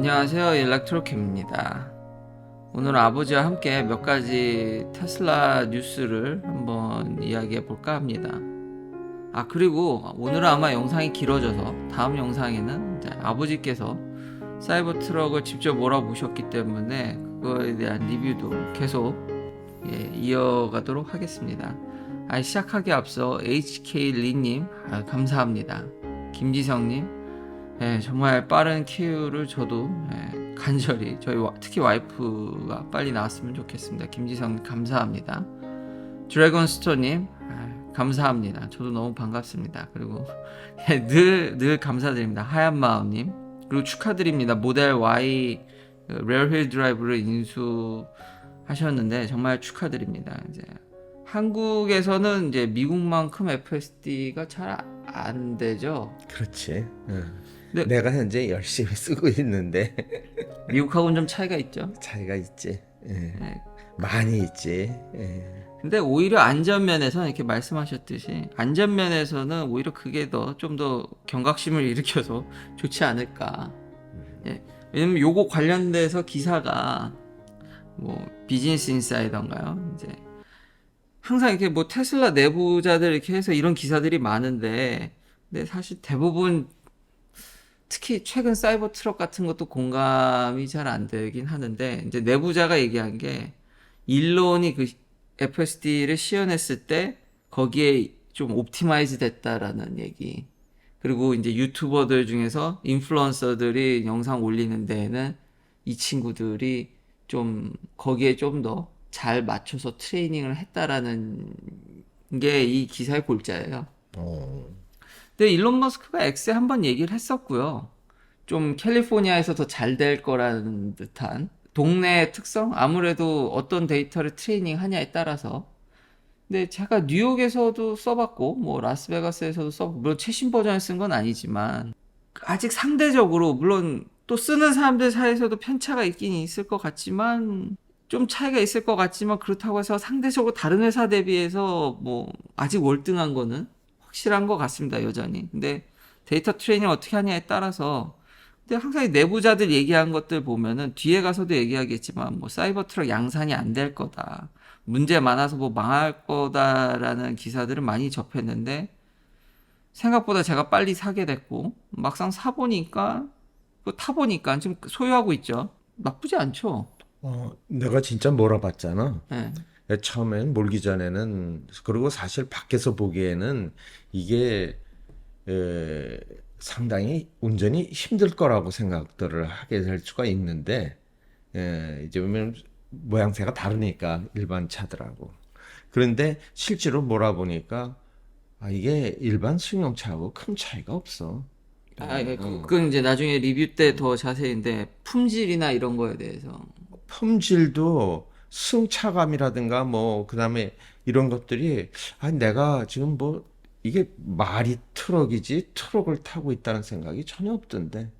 안녕하세요. 일렉트로캠입니다. 오늘 아버지와 함께 몇 가지 테슬라 뉴스를 한번 이야기해 볼까 합니다. 그리고 오늘은 아마 영상이 길어져서 다음 영상에는 이제 아버지께서 사이버 트럭을 직접 몰아보셨기 때문에 그거에 대한 리뷰도 계속 이어가도록 하겠습니다. 시작하기 앞서 HK리님 감사합니다. 김지성님 정말 빠른 큐를 저도 간절히 특히 와이프가 빨리 나왔으면 좋겠습니다. 김지성 감사합니다. 드래곤스토님 감사합니다. 저도 너무 반갑습니다. 그리고 늘 감사드립니다. 하얀마음님 그리고 축하드립니다. 모델 Y 레어힐 드라이브를 인수하셨는데 정말 축하드립니다. 이제 한국에서는 이제 미국만큼 FSD가 잘 안 되죠. 그렇지. 네. 내가 현재 열심히 쓰고 있는데 미국하고는 좀 차이가 있죠. 차이가 있지. 네. 많이 있지. 근데 오히려 안전면에서는 이렇게 말씀하셨듯이 안전면에서는 오히려 그게 좀 더 경각심을 일으켜서 좋지 않을까. 왜냐면 요거 관련돼서 기사가 뭐 비즈니스 인사이더인가요? 이제 항상 이렇게 뭐 테슬라 내부자들 이렇게 해서 이런 기사들이 많은데, 근데 사실 대부분 특히 최근 사이버 트럭 같은 것도 공감이 잘 안 되긴 하는데, 이제 내부자가 얘기한 게 일론이 그 FSD를 시연했을 때 거기에 좀 옵티마이즈 됐다라는 얘기. 그리고 이제 유튜버들 중에서 인플루언서들이 영상 올리는 데에는 이 친구들이 좀 거기에 좀 더 잘 맞춰서 트레이닝을 했다라는 게 이 기사의 골자예요. 근데 일론 머스크가 X에 한번 얘기를 했었고요. 좀 캘리포니아에서 더 잘 될 거라는 듯한 동네의 특성? 아무래도 어떤 데이터를 트레이닝 하냐에 따라서. 근데 제가 뉴욕에서도 써봤고, 뭐 라스베가스에서도 써봤고, 물론 최신 버전을 쓴 건 아니지만, 아직 상대적으로, 물론 또 쓰는 사람들 사이에서도 편차가 있긴 있을 것 같지만, 좀 차이가 있을 것 같지만, 그렇다고 해서 상대적으로 다른 회사 대비해서 뭐, 아직 월등한 거는 확실한 것 같습니다, 여전히. 근데 데이터 트레이닝 어떻게 하냐에 따라서, 근데 항상 이 내부자들 얘기한 것들 보면은 뒤에 가서도 얘기하겠지만 뭐 사이버 트럭 양산이 안 될 거다. 문제 많아서 뭐 망할 거다라는 기사들을 많이 접했는데 생각보다 제가 빨리 사게 됐고 막상 사보니까 타보니까 지금 소유하고 있죠. 나쁘지 않죠. 내가 진짜 몰아봤잖아. 네. 처음엔 몰기 전에는 그리고 사실 밖에서 보기에는 이게 상당히 운전이 힘들 거라고 생각들을 하게 될 수가 있는데 이제 보면 모양새가 다르니까 일반 차들하고. 그런데 실제로 몰아보니까 이게 일반 승용차하고 큰 차이가 없어. 그건 이제 나중에 리뷰 때 더 자세히인데 품질이나 이런 거에 대해서. 품질도 승차감이라든가 뭐 그다음에 이런 것들이 내가 지금 뭐 이게 말이 트럭이지 트럭을 타고 있다는 생각이 전혀 없던데.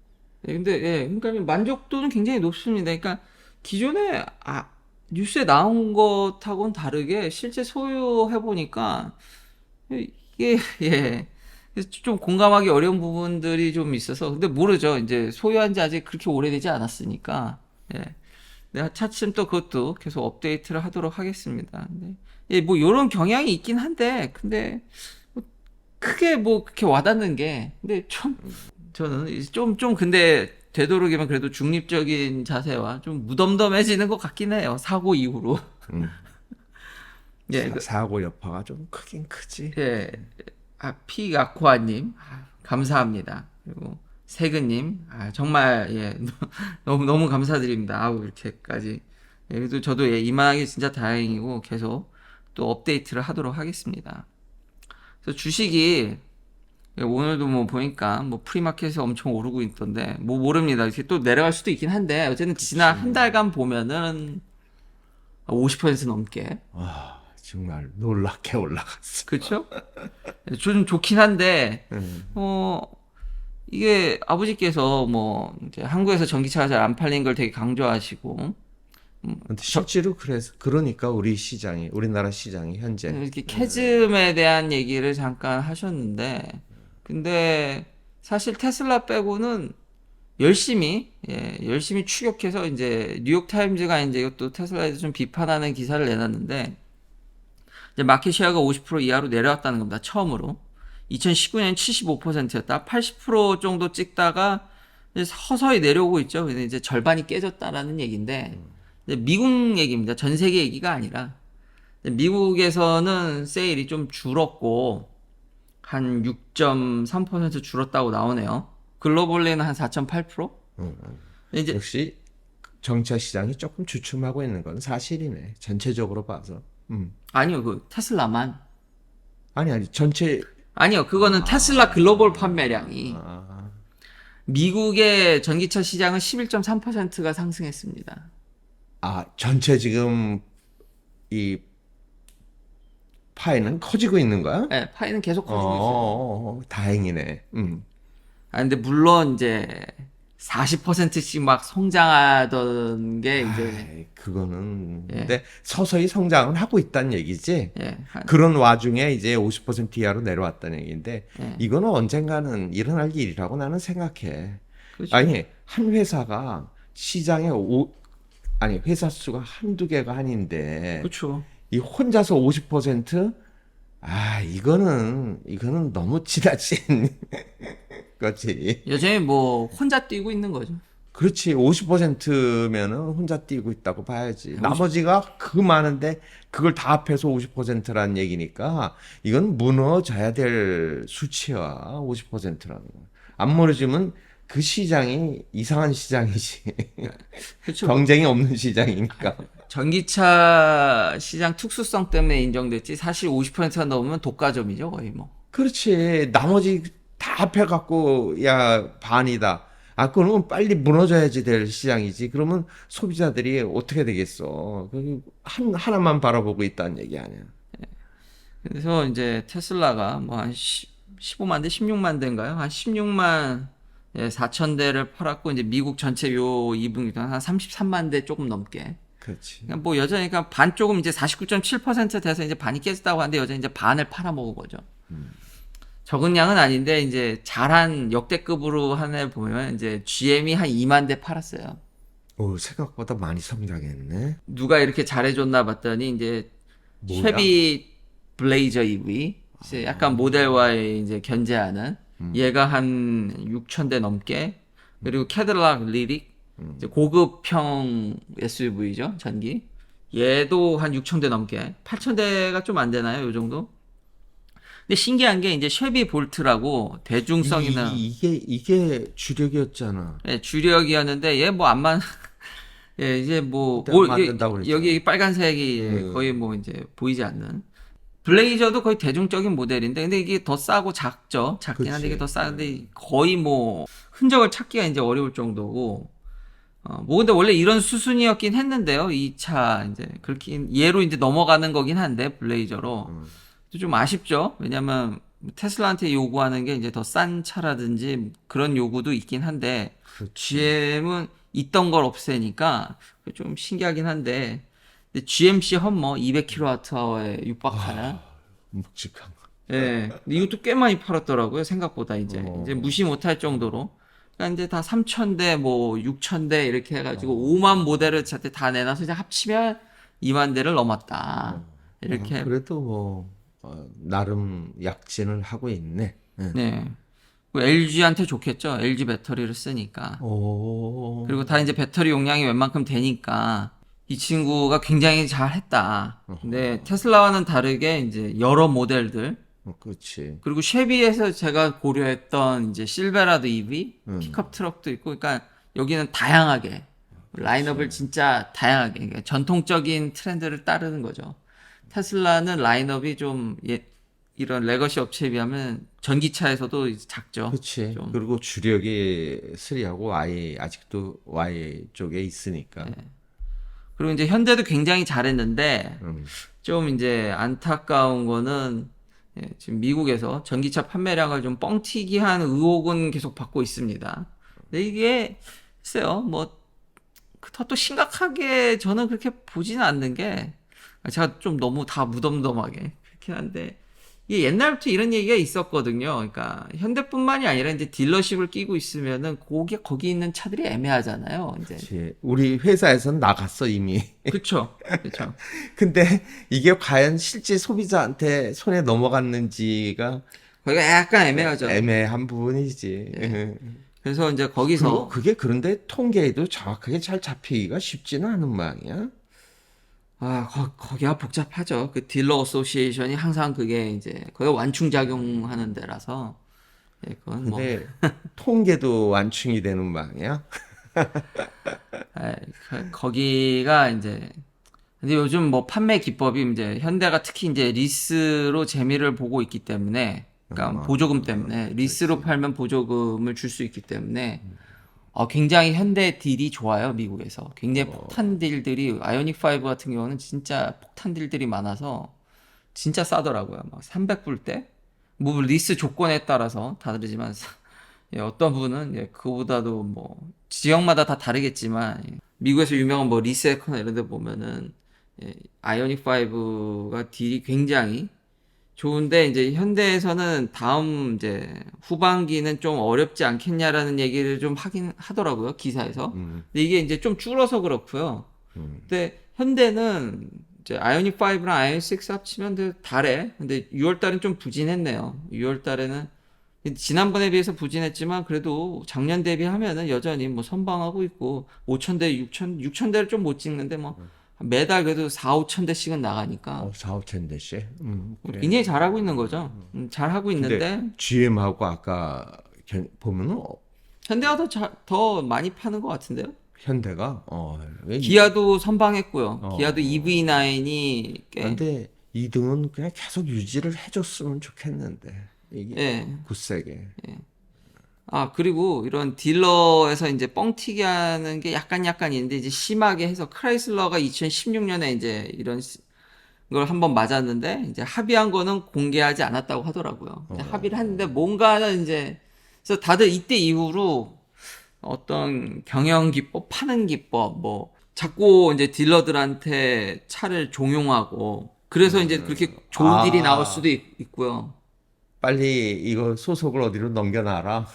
근데 그러니까 만족도는 굉장히 높습니다. 그러니까 기존에 뉴스에 나온 것하고는 다르게 실제 소유해 보니까 이게 좀 공감하기 어려운 부분들이 좀 있어서 근데 모르죠. 이제 소유한 지 아직 그렇게 오래되지 않았으니까. 내가 차츰 또 그것도 계속 업데이트를 하도록 하겠습니다. 근데 뭐 이런 경향이 있긴 한데 근데 뭐 크게 뭐 그렇게 와닿는 게 근데 저는 좀 근데 되도록이면 그래도 중립적인 자세와 좀 무덤덤해지는 것 같긴 해요. 사고 이후로. 음. 예, 사고 여파가 좀 크긴 크지. 예, 피아코아님 감사합니다. 그리고 세근님 정말 너무 감사드립니다. 이렇게까지. 그래도 저도 이만하게 진짜 다행이고 계속 또 업데이트를 하도록 하겠습니다. 그래서 주식이 오늘도 뭐 보니까 뭐 프리마켓에 엄청 오르고 있던데 뭐 모릅니다. 이렇게 또 내려갈 수도 있긴 한데 어쨌든 지난 한 달간 보면은 50% 넘게 정말 놀랍게 올라갔어. 그렇죠? 좀 좋긴 한데 음. 이게 아버지께서 뭐 이제 한국에서 전기차가 잘 안 팔린 걸 되게 강조하시고 근데 실제로 그러니까 우리나라 시장이 현재 이렇게 캐즘에 대한 얘기를 잠깐 하셨는데 근데 사실 테슬라 빼고는 열심히 추격해서 이제 뉴욕 타임즈가 이제 이것도 테슬라에 대해서 좀 비판하는 기사를 내놨는데 이제 마켓 시어가 50% 이하로 내려왔다는 겁니다. 처음으로. 2019년 75%였다. 80% 정도 찍다가 이제 서서히 내려오고 있죠. 근데 이제 절반이 깨졌다라는 얘기인데 이제 미국 얘기입니다. 전 세계 얘기가 아니라 미국에서는 세일이 좀 줄었고 한 6.3% 줄었다고 나오네요. 글로벌리는 한 4.8%? 이제 역시 정차 시장이 조금 주춤하고 있는 건 사실이네. 전체적으로 봐서. 아니요, 그 테슬라만. 아니 전체 아니요, 그거는 테슬라 글로벌 판매량이 미국의 전기차 시장은 11.3%가 상승했습니다. 전체 지금 이 파이는 커지고 있는 거야? 네, 파이는 계속 커지고 있어요. 다행이네. 근데 물론 이제 40%씩 막 성장하던 게 이제 그거는 예. 근데 서서히 성장은 하고 있다는 얘기지. 예, 그런 와중에 이제 50% 이하로 내려왔다는 얘기인데 예. 이거는 언젠가는 일어날 일이라고 나는 생각해. 그렇죠. 아니 한 회사가 시장에 회사 수가 한두 개가 아닌데 그렇죠. 이 혼자서 50%? 이거는 너무 지나친 거지. 여전히 뭐 혼자 뛰고 있는 거죠. 그렇지. 50%면은 혼자 뛰고 있다고 봐야지. 나머지가 그 많은데 그걸 다 합해서 50%라는 얘기니까 이건 무너져야 될 수치야. 50%라는 거. 안 무너지면 그 시장이 이상한 시장이지. 그렇죠. 경쟁이 없는 시장이니까. 전기차 시장 특수성 때문에 인정됐지 사실 50%가 넘으면 독과점이죠 거의 뭐. 그렇지. 나머지 다 합해갖고 야 반이다. 그러면 빨리 무너져야지 될 시장이지. 그러면 소비자들이 어떻게 되겠어? 하나만 바라보고 있다는 얘기 아니야. 그래서 이제 테슬라가 뭐 한 15만 대, 16만 대인가요? 한 16만 4천 대를 팔았고 이제 미국 전체 요 2분기 동안 한 33만 대 조금 넘게. 그렇지. 그러니까 뭐 여전히 그러니까 반 조금 이제 49.7% 돼서 이제 반이 깨졌다고 하는데 여전히 이제 반을 팔아먹은 거죠. 적은 양은 아닌데 이제 잘한 역대급으로 한 해 보면 이제 GM이 한 2만 대 팔았어요. 생각보다 많이 성장했네. 누가 이렇게 잘해줬나 봤더니 이제 뭐야? 쉐비 블레이저 EV 이제 약간 모델과의 이제 견제하는 얘가 한 6천 대 넘게 그리고 캐딜락 리릭 이제 고급형 SUV죠 전기 얘도 한 6천 대 넘게 8천 대가 좀 안 되나요 요 정도? 근데 신기한 게 이제 쉐비 볼트라고 대중성이나 이게 주력이었잖아. 주력이었는데 얘 뭐 안만 이제 뭐 그때 만든다고 그랬잖아. 여기 빨간색이 거의 뭐 이제 보이지 않는 블레이저도 거의 대중적인 모델인데 근데 이게 더 싸고 작죠. 작긴 한데 이게 더 싸는데 거의 뭐 흔적을 찾기가 이제 어려울 정도고 뭐 근데 원래 이런 수순이었긴 했는데요. 이 차 이제 그렇게 얘로 이제 넘어가는 거긴 한데 블레이저로 좀 아쉽죠. 왜냐면 테슬라한테 요구하는 게 이제 더 싼 차라든지 그런 요구도 있긴 한데 GM은 있던 걸 없애니까 좀 신기하긴 한데 근데 GMC 험머 200kWh에 육박하는 묵직한 거. 예. 근데 이것도 꽤 많이 팔았더라고요. 생각보다 이제 무시 못할 정도로. 그러니까 이제 다 3,000대 뭐 6,000대 이렇게 해가지고 5만 모델을 저한테 다 내놔서 이제 합치면 2만 대를 넘었다. 이렇게. 그래도 뭐 나름 약진을 하고 있네. 네. LG한테 좋겠죠. LG 배터리를 쓰니까. 그리고 다 이제 배터리 용량이 웬만큼 되니까 이 친구가 굉장히 잘 했다. 근데 테슬라와는 다르게 이제 여러 모델들 그렇지. 그리고 쉐비에서 제가 고려했던 이제 실베라도 EV 픽업 트럭도 있고 그러니까 여기는 다양하게 라인업을 진짜 다양하게 그러니까 전통적인 트렌드를 따르는 거죠. 테슬라는 라인업이 좀 이런 레거시 업체에 비하면 전기차에서도 작죠. 그렇지. 좀. 그리고 주력이 3하고 Y 아직도 Y 쪽에 있으니까. 그리고 이제 현대도 굉장히 잘했는데 좀 이제 안타까운 거는 지금 미국에서 전기차 판매량을 좀 뻥튀기한 의혹은 계속 받고 있습니다. 근데 이게 글쎄요, 뭐 또 심각하게 저는 그렇게 보지는 않는 게 제가 좀 너무 다 무덤덤하게 그렇긴 한데 이게 옛날부터 이런 얘기가 있었거든요. 그러니까 현대뿐만이 아니라 이제 딜러십을 끼고 있으면은 거기 있는 차들이 애매하잖아요. 이제 그치. 우리 회사에선 나갔어 이미. 그쵸, 그쵸. 근데 이게 과연 실제 소비자한테 손에 넘어갔는지가 거기가 약간 애매하죠. 애매한 부분이지. 그래서 이제 그리고 거기서 그게 그런데 통계에도 정확하게 잘 잡히기가 쉽지는 않은 모양이야. 거기가 복잡하죠. 그 딜러 어소시에이션이 항상 그게 이제 거기가 완충 작용하는 데라서 그건 뭐 근데 통계도 완충이 되는 모양이야. 거기가 이제 근데 요즘 뭐 판매 기법이 이제 현대가 특히 이제 리스로 재미를 보고 있기 때문에 그러니까 보조금 때문에 리스로 팔면 보조금을 줄 수 있기 때문에 굉장히 현대 딜이 좋아요, 미국에서. 굉장히 폭탄 딜들이 아이오닉 5 같은 경우는 진짜 폭탄 딜들이 많아서 진짜 싸더라고요. 막 300불대? 뭐 리스 조건에 따라서 다 다르지만 어떤 분은 그거보다도 뭐 지역마다 다 다르겠지만 미국에서 유명한 뭐 리스에커나 이런 데 보면은 아이오닉 5가 딜이 굉장히 좋은데 이제 현대에서는 다음 이제 후반기는 좀 어렵지 않겠냐라는 얘기를 좀 하긴 하더라고요, 기사에서. 근데 이게 이제 좀 줄어서 그렇고요. 근데 현대는 이제 아이오닉 5랑 아이오닉 6 합치면 달에 근데 6월 달은 좀 부진했네요. 6월 달에는 지난번에 비해서 부진했지만 그래도 작년 대비하면은 여전히 뭐 선방하고 있고 5,000대, 6,000대를 좀 못 찍는데 뭐 매달 그래도 4, 5,000대씩은 나가니까 4, 5천 대씩. 그래. 굉장히 잘하고 있는 거죠. 잘하고 근데 있는데 GM하고 아까 보면은 현대가 더 많이 파는 것 같은데요. 현대가 왜 기아도 선방했고요. 어. 기아도 EV9이 꽤 근데 2등은 그냥 계속 유지를 해줬으면 좋겠는데 이게 예. 굳세게. 그리고 이런 딜러에서 이제 뻥튀기 하는 게 약간 있는데 이제 심하게 해서 크라이슬러가 2016년에 이제 이런 걸 한번 맞았는데 이제 합의한 거는 공개하지 않았다고 하더라고요. 이제 합의를 했는데 뭔가는 이제 그래서 다들 이때 이후로 어떤 경영 기법, 파는 기법 뭐 자꾸 이제 딜러들한테 차를 종용하고 그래서 이제 그렇게 좋은 딜이 나올 수도 있고요. 빨리 이거 소속을 어디로 넘겨놔라.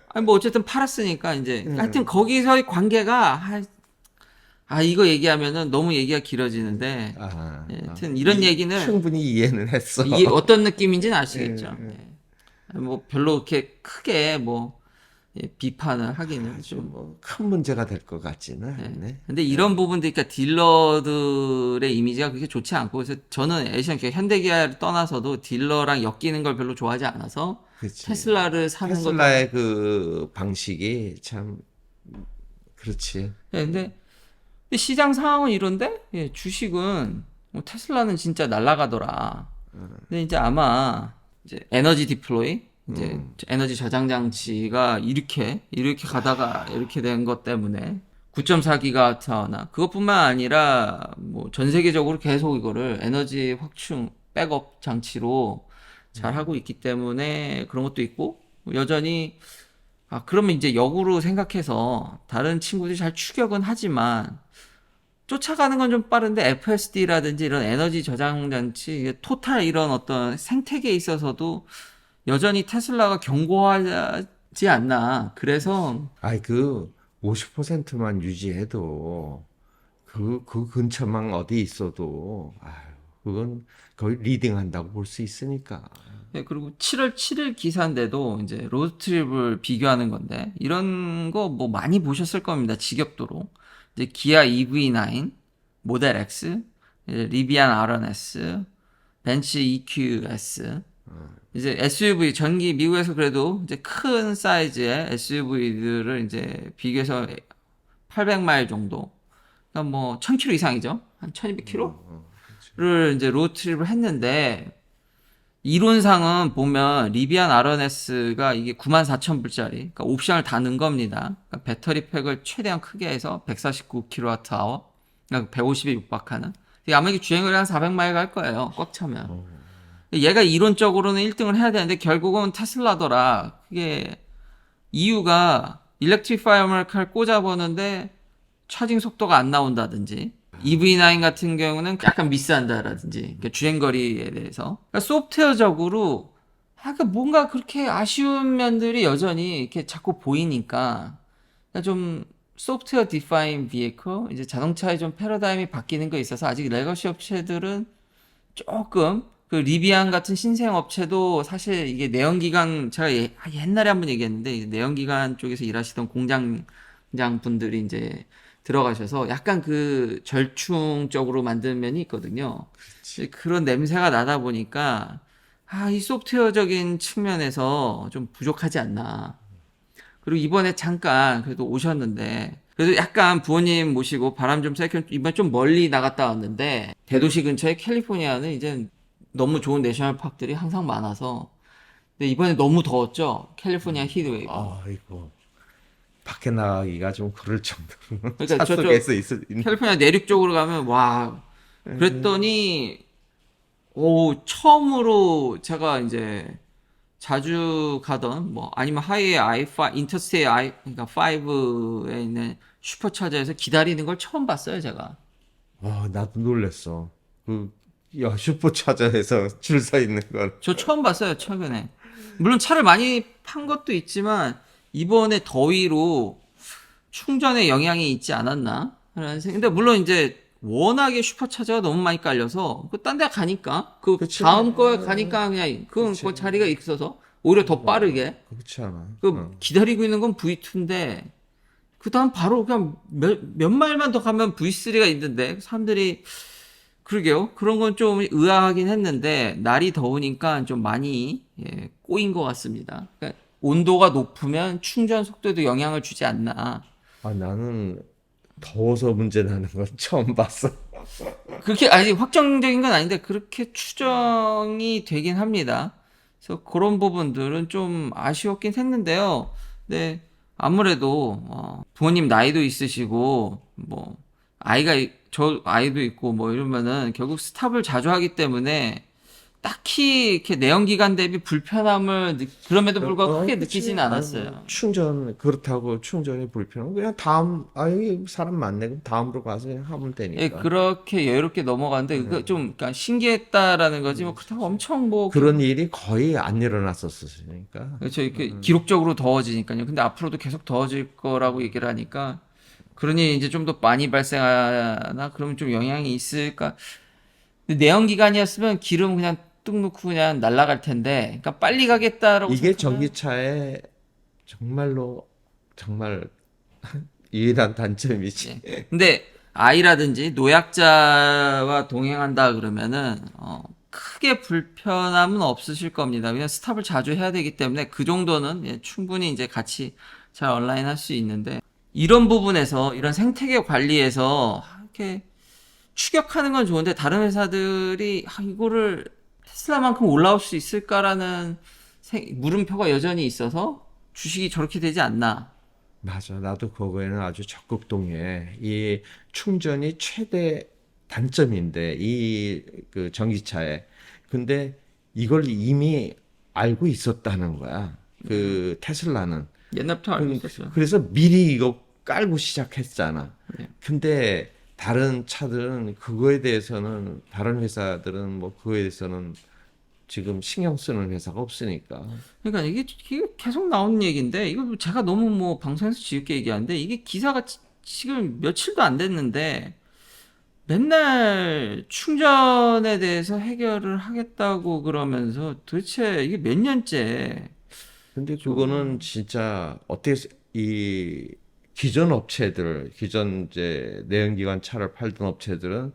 아니 뭐 어쨌든 팔았으니까 이제 하여튼 거기서의 관계가 이거 얘기하면은 너무 얘기가 길어지는데 하여튼 이런 얘기는 충분히 이해는 했어. 이게 어떤 느낌인지는 아시겠죠. 뭐 별로 그렇게 크게 뭐 비판을 하기는 좀. 큰 문제가 될 것 같지는 않네. 근데 이런 부분들, 그러니까 딜러들의 이미지가 그렇게 좋지 않고, 그래서 저는 현대기아를 떠나서도 딜러랑 엮이는 걸 별로 좋아하지 않아서 그치. 테슬라를 사는 것도. 테슬라의 그 방식이 참 그렇지. 근데 시장 상황은 이런데 주식은 뭐 테슬라는 진짜 날아가더라. 근데 이제 아마 이제 에너지 디플로이 이제 에너지 저장 장치가 이렇게 가다가 이렇게 된 것 때문에 9.4기가와트나 그것뿐만 아니라 뭐 전 세계적으로 계속 이거를 에너지 확충 백업 장치로 잘 하고 있기 때문에 그런 것도 있고 여전히 그러면 이제 역으로 생각해서 다른 친구들이 잘 추격은 하지만 쫓아가는 건 좀 빠른데 FSD라든지 이런 에너지 저장 장치, 토탈 이런 어떤 생태계에 있어서도 여전히 테슬라가 견고하지 않나. 그래서 그 50%만 유지해도 그 근처만 어디 있어도 그건 거의 리딩한다고 볼 수 있으니까. 그리고 7월 7일 기사인데도 이제 로드트립을 비교하는 건데 이런 거 뭐 많이 보셨을 겁니다. 지겹도록. 이제 기아 EV9, 모델 X, 이제 리비안 RNS, 벤츠 EQS, 이제 SUV 미국에서 그래도 이제 큰 사이즈의 SUV들을 이제 비교해서 800마일 정도, 그러니까 뭐 1000km 이상이죠, 한 1200km를 이제 로드트립을 했는데 이론상은 보면 리비안 RNS가 이게 94,000불짜리, 그러니까 옵션을 다 넣은 겁니다. 그러니까 배터리 팩을 최대한 크게 해서 149kWh, 그러니까 150에 육박하는. 아마 이게 주행거리 한 400마일 갈 거예요, 꽉 차면. 얘가 이론적으로는 1등을 해야 되는데 결국은 테슬라더라. 그게 이유가 일렉트리파이어를 꽂아보는데 차징 속도가 안 나온다든지 EV9 같은 경우는 약간 미스한다라든지 그러니까 주행거리에 대해서 그러니까 소프트웨어적으로 그러니까 뭔가 그렇게 아쉬운 면들이 여전히 이렇게 자꾸 보이니까 그러니까 좀 소프트웨어 디파인 비에이커 이제 자동차의 좀 패러다임이 바뀌는 거 있어서 아직 레거시 업체들은 조금 그 리비안 같은 신생 업체도 사실 이게 내연기관 제가 옛날에 한번 얘기했는데 이제 내연기관 쪽에서 일하시던 공장장 분들이 이제 들어가셔서 약간 그 절충적으로 만든 면이 있거든요. 이제 그런 냄새가 나다 보니까 이 소프트웨어적인 측면에서 좀 부족하지 않나. 그리고 이번에 잠깐 그래도 오셨는데 그래도 약간 부모님 모시고 바람 좀 쐬기 이번에 좀 멀리 나갔다 왔는데 대도시 근처에 캘리포니아는 이제 너무 좋은 내셔널 파크들이 항상 많아서 근데 이번에 너무 더웠죠. 캘리포니아 히트웨이브. 아이고 밖에 나가기가 좀 그럴 정도로 그러니까 차 저쪽 속에서 있을 캘리포니아 내륙 쪽으로 가면 와 그랬더니 오 처음으로 제가 이제 자주 가던 뭐 아니면 하이웨이 I5 인터스테이 I 그러니까 5에 있는 슈퍼차저에서 기다리는 걸 처음 봤어요, 제가. 나도 놀랬어. 그, 야, 슈퍼차저에서 줄 서 있는 걸. 저 처음 봤어요, 최근에. 물론 차를 많이 판 것도 있지만 이번에 더위로 충전에 영향이 있지 않았나? 라는 생각. 근데 물론 이제 워낙에 슈퍼차저가 너무 많이 깔려서 그 딴 데 가니까 그 그치. 다음 거에 가니까 그냥 그건 그치. 그 자리가 있어서 오히려 더 빠르게 그렇지 않아. 그 기다리고 있는 건 V2인데 그 다음 바로 그냥 몇 마일만 더 가면 V3가 있는데 사람들이 그러게요. 그런 건 좀 의아하긴 했는데 날이 더우니까 좀 많이 꼬인 것 같습니다. 그러니까 온도가 높으면 충전 속도에도 영향을 주지 않나. 나는 더워서 문제 나는 건 처음 봤어. 그렇게 아직 확정적인 건 아닌데 그렇게 추정이 되긴 합니다. 그래서 그런 부분들은 좀 아쉬웠긴 했는데요. 네, 아무래도 부모님 나이도 있으시고 뭐 저 아이도 있고 뭐 이러면은 결국 스탑을 자주 하기 때문에 딱히 이렇게 내연기관 대비 불편함을 그럼에도 불구하고 크게 그치. 느끼지는 않았어요. 충전, 그렇다고 충전이 불편하고, 그냥 여기 사람 많네. 그럼 다음으로 가서 그냥 하면 예, 되니까. 그렇게 여유롭게 넘어갔는데 그거 좀 그러니까 신기했다라는 거지 뭐 그렇다고 엄청 뭐 그런 일이 거의 안 일어났었으니까. 그렇죠. 이렇게 기록적으로 더워지니까요. 근데 앞으로도 계속 더워질 거라고 얘기를 하니까 그러니 이제 좀 더 많이 발생하나 그러면 좀 영향이 있을까? 근데 내연기관이었으면 기름 그냥 뚝 넣고 그냥 날아갈 텐데, 그러니까 빨리 가겠다라고 이게 생각하면 전기차의 정말로, 정말 유일한 단점이지. 근데 아이라든지 노약자와 동행한다 그러면은 크게 불편함은 없으실 겁니다. 그냥 스탑을 자주 해야 되기 때문에 그 정도는 충분히 이제 같이 잘 온라인 할 수 있는데 이런 부분에서 이런 생태계 관리에서 이렇게 추격하는 건 좋은데 다른 회사들이 이거를 테슬라만큼 올라올 수 있을까라는 물음표가 여전히 있어서 주식이 저렇게 되지 않나. 맞아. 나도 그거에는 아주 적극 동의해. 이 충전이 최대 단점인데, 그 전기차에. 근데 이걸 이미 알고 있었다는 거야. 그 테슬라는. 옛날부터 알고 있었어요. 그래서 미리 이거 깔고 시작했잖아. 네. 근데 다른 차들은 그거에 대해서는, 다른 회사들은 뭐 그거에 대해서는 지금 신경 쓰는 회사가 없으니까. 그러니까 이게 계속 나오는 얘기인데 이거 제가 너무 뭐 방송에서 지겹게 얘기하는데 이게 기사가 지금 며칠도 안 됐는데 맨날 충전에 대해서 해결을 하겠다고 그러면서 도대체 이게 몇 년째 근데 그거는 진짜 이 기존 업체들, 기존 이제 내연기관 차를 팔던 업체들은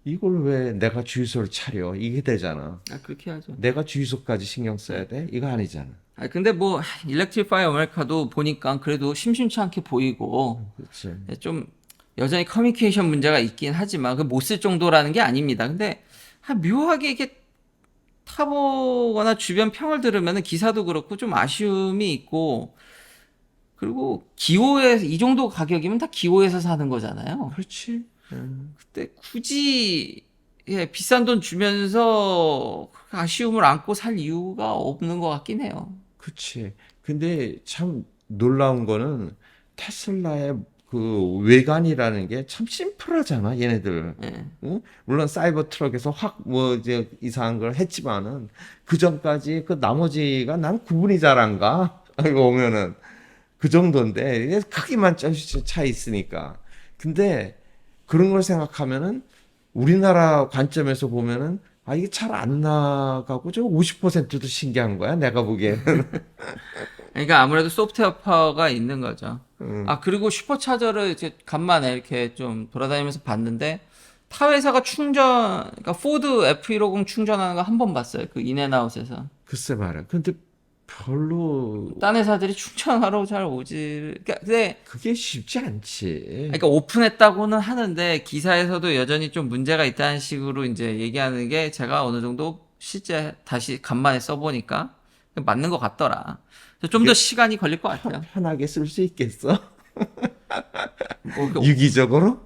이걸 왜 내가 주유소를 차려? 이게 되잖아. 그렇게 하죠. 내가 주유소까지 신경 써야 돼? 이거 아니잖아. 근데 뭐 일렉트리파이 아메리카도 보니까 그래도 심심치 않게 보이고 그렇지. 좀 여전히 커뮤니케이션 문제가 있긴 하지만 그 못 쓸 정도라는 게 아닙니다. 근데 묘하게 이게 타보거나 주변 평을 들으면 기사도 그렇고 좀 아쉬움이 있고 그리고 기호에 이 정도 가격이면 다 기호에서 사는 거잖아요. 그렇지. 근데 굳이 비싼 돈 주면서 그 아쉬움을 안고 살 이유가 없는 것 같긴 해요. 그치. 근데 참 놀라운 거는 테슬라의 그 외관이라는 게 참 심플하잖아, 얘네들. 예. 응? 물론 사이버 트럭에서 확 뭐 이제 이상한 걸 했지만은 그 전까지 그 나머지가 난 구분이 잘 안 가. 이거 오면은 그 정도인데 이게 크기만 조금씩 차 있으니까. 근데 그런 걸 생각하면은 우리나라 관점에서 보면은 아 이게 잘 안 나가고 저 50%도 신기한 거야 내가 보기에는. 그러니까 아무래도 소프트웨어 파워가 있는 거죠. 음. 아, 그리고 슈퍼차저를 이제 간만에 이렇게 좀 돌아다니면서 봤는데, 타 회사가 그러니까 포드 F150 충전하는 거 한 번 봤어요. 그 인앤아웃에서. 글쎄 말이야. 근데 별로 딴 회사들이 충전하러 잘 오지. 그러니까, 근데, 그게 쉽지 않지. 그러니까 오픈했다고는 하는데, 기사에서도 여전히 좀 문제가 있다는 식으로 이제 얘기하는 게 제가 어느 정도 실제 다시 간만에 써보니까 맞는 것 같더라. 좀 더 시간이 걸릴 것 같아요. 편하게 쓸 수 있겠어? 뭐, 유기적으로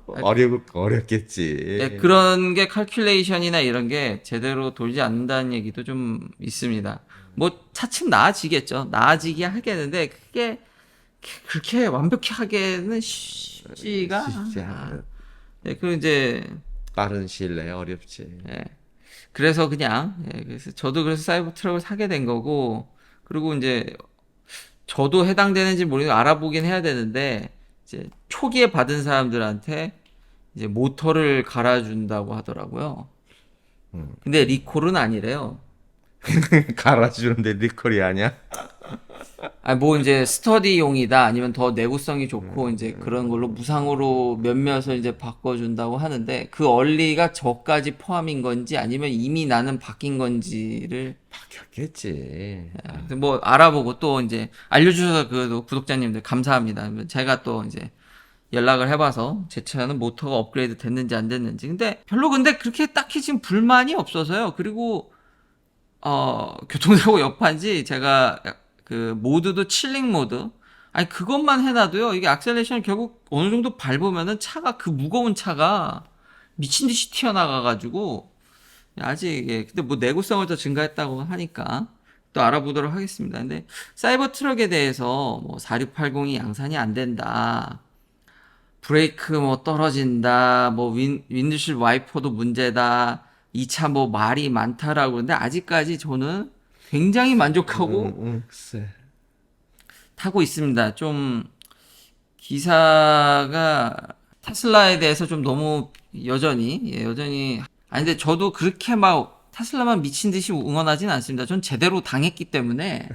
어렵겠지. 예, 그런 게 칼큘레이션이나 이런 게 제대로 돌지 않는다는 얘기도 좀 있습니다. 뭐 차츰 나아지겠죠. 나아지게 하겠는데 그게 그렇게 완벽히 하기는 쉽지가 쉽지 않아. 않아. 예, 그 이제 빠른 시일 내에 어렵지. 예. 그래서 그냥 그래서 저도 그래서 사이버 트럭을 사게 된 거고, 그리고 이제 저도 해당되는지 모르겠는데 알아보긴 해야 되는데, 이제 초기에 받은 사람들한테 이제 모터를 갈아준다고 하더라고요. 근데 리콜은 아니래요. 갈아주는데 리콜이 아니야? 아, 뭐 이제 스터디용이다 아니면 더 내구성이 좋고 이제 그런 걸로 무상으로 몇몇을 이제 바꿔준다고 하는데, 그 원리가 저까지 포함인 건지 아니면 이미 나는 바뀐 건지를 바뀌었겠지. 뭐 알아보고 또 이제 알려주셔서 그 구독자님들 감사합니다. 제가 또 이제 연락을 해봐서 제 차는 모터가 업그레이드 됐는지 안 됐는지. 근데 별로 근데 그렇게 딱히 지금 불만이 없어서요. 그리고 교통사고 여파인지 제가 그 모드도 칠링 모드. 아니 그것만 해놔도요. 이게 악셀레이션 결국 어느 정도 밟으면은 차가, 그 무거운 차가 미친 듯이 튀어나가가지고 아직, 예, 근데 뭐 내구성을 더 증가했다고 하니까 또 알아보도록 하겠습니다. 근데 사이버 트럭에 대해서 뭐 4680이 양산이 안 된다, 브레이크 뭐 떨어진다, 뭐 윈드실 와이퍼도 문제다, 이 차 뭐 말이 많다라고 그러는데 아직까지 저는 굉장히 만족하고 글쎄. 타고 있습니다. 좀 기사가 테슬라에 대해서 좀 너무 여전히 아니 근데 저도 그렇게 막 테슬라만 미친 듯이 응원하진 않습니다. 전 제대로 당했기 때문에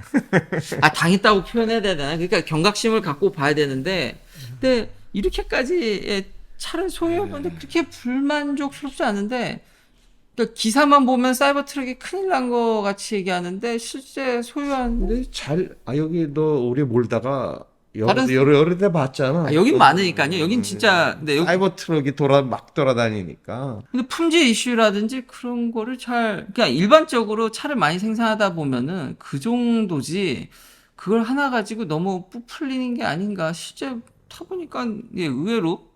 당했다고 표현해야 되나? 그러니까 경각심을 갖고 봐야 되는데, 근데 이렇게까지 차를 소유해보는데 그렇게 불만족스럽지 않은데, 그러니까 기사만 보면 사이버 트럭이 큰일 난 거 같이 얘기하는데 실제 소유한 근데 여기 너 우리 몰다가 다른- 여러 대 봤잖아. 여긴 많으니까요. 여긴 진짜 근데 여기 사이버 트럭이 막 돌아다니니까. 근데 품질 이슈라든지 그런 거를 그러니까 일반적으로 차를 많이 생산하다 보면은 그 정도지, 그걸 하나 가지고 너무 부풀리는 게 아닌가. 실제 타보니까 의외로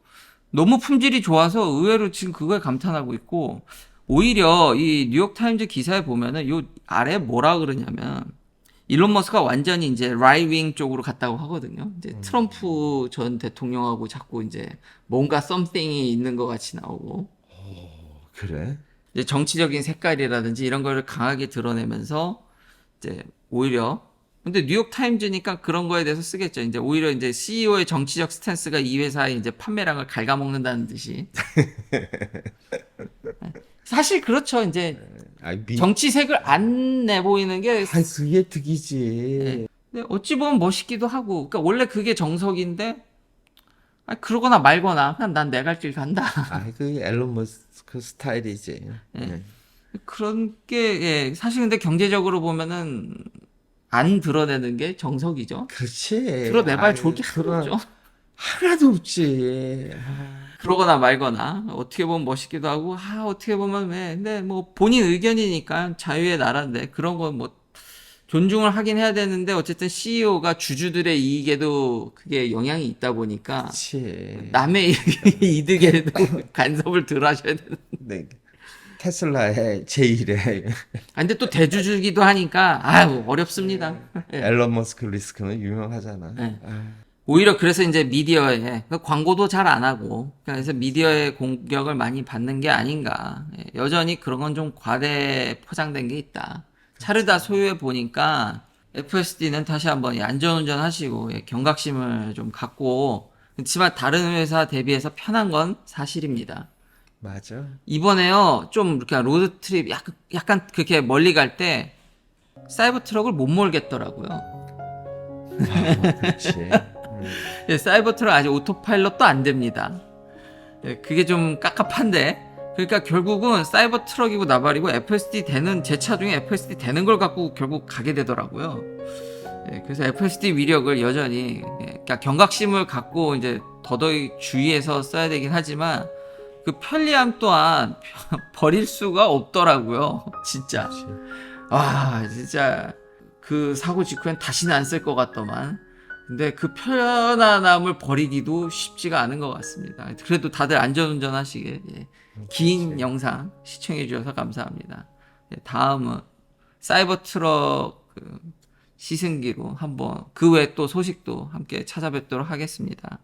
너무 품질이 좋아서 의외로 지금 그거에 감탄하고 있고, 오히려 이 뉴욕타임즈 기사에 보면은 요 아래 뭐라 그러냐면, 일론 머스크가 완전히 이제 라이윙 쪽으로 갔다고 하거든요. 이제 트럼프 전 대통령하고 자꾸 이제 뭔가 썸띵이 있는 것 같이 나오고, 그래? 이제 정치적인 색깔이라든지 이런 거를 강하게 드러내면서 이제 오히려, 근데 뉴욕 타임즈니까 그런 거에 대해서 쓰겠죠. 이제 오히려 이제 CEO의 정치적 스탠스가 이 회사의 이제 판매량을 갉아먹는다는 듯이. 사실 그렇죠. 이제 정치색을 안 내보이는 게, 그게 득이지. 근데 어찌 보면 멋있기도 하고, 그러니까 원래 그게 정석인데, 그러거나 말거나 그냥 난 내 갈 길 간다. 그 앨런 머스크 스타일이지. 네. 그런 게 사실 근데 경제적으로 보면은 안 드러내는 게 정석이죠. 그렇지. 드러내봐야 좋을 게 하나도 없죠. 하나도 없지. 그러거나 말거나 어떻게 보면 멋있기도 하고, 어떻게 보면 왜, 근데 뭐 본인 의견이니까 자유의 나라인데 그런 건 뭐 존중을 하긴 해야 되는데, 어쨌든 CEO가 주주들의 이익에도 그게 영향이 있다 보니까 그렇지. 남의 이득에도 간섭을 덜 하셔야 되는. 네. 테슬라의 제1의 근데 또 대주주기도 하니까 어렵습니다. 예. 앨런 머스크 리스크는 유명하잖아. 네. 오히려 그래서 이제 미디어에 광고도 잘 안 하고 그래서 미디어의 공격을 많이 받는 게 아닌가. 예, 여전히 그런 건 좀 과대 포장된 게 있다. 차를 다 소유해 보니까 FSD는 다시 한번 안전운전 하시고 경각심을 좀 갖고 그렇지만 다른 회사 대비해서 편한 건 사실입니다. 맞아. 이번에요 좀 이렇게 로드트립 약간 그렇게 멀리 갈 때 사이버 트럭을 못 몰겠더라고요. 그렇지. 예, 사이버 트럭 아직 오토파일럿도 안 됩니다. 예, 그게 좀 깝깝한데 그러니까 결국은 사이버 트럭이고 나발이고 FSD 되는 제 차 중에 FSD 되는 걸 갖고 결국 가게 되더라고요. 예, 그래서 FSD 위력을 여전히 그러니까 경각심을 갖고 이제 더더욱 주의해서 써야 되긴 하지만 그 편리함 또한 버릴 수가 없더라고요. 진짜. 그렇지. 와 진짜 그 사고 직후엔 다시는 안 쓸 것 같더만. 근데 그 편안함을 버리기도 쉽지가 않은 것 같습니다. 그래도 다들 안전운전 하시길 긴 그렇지. 영상 시청해 주셔서 감사합니다. 다음은 사이버 트럭 시승기로 한번 그 외 또 소식도 함께 찾아뵙도록 하겠습니다.